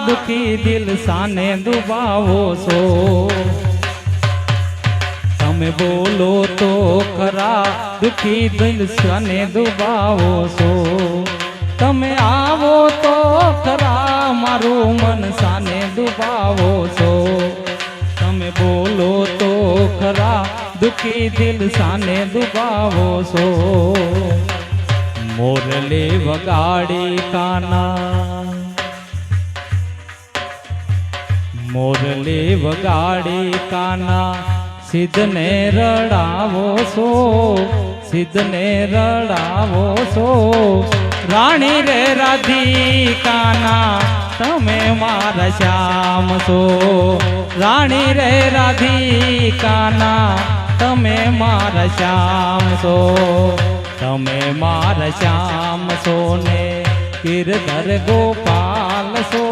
દુખી દિલ સાને દુબાવો છો તમે બોલો તો ખરા દુખી દિલ સાને દુબાવો છો તમે આવો તો ખરા મારું મન સાને દુબાવો છો તમે બોલો તો ખરા દુખી દિલ સાને દુબાવો છો મોરલે વગાડી કાના મોરલે વગાડી કાના સિદ્ધને રડાવો છો સિદ્ધને રડાવો છો રાણી રે રાધિકાના તમે મારા શ્યામ છો રાણી રે રાધિકાના તમે મારા શ્યામ છો તમે મારા શ્યામ છો ને ગિરધર ગોપાલ છો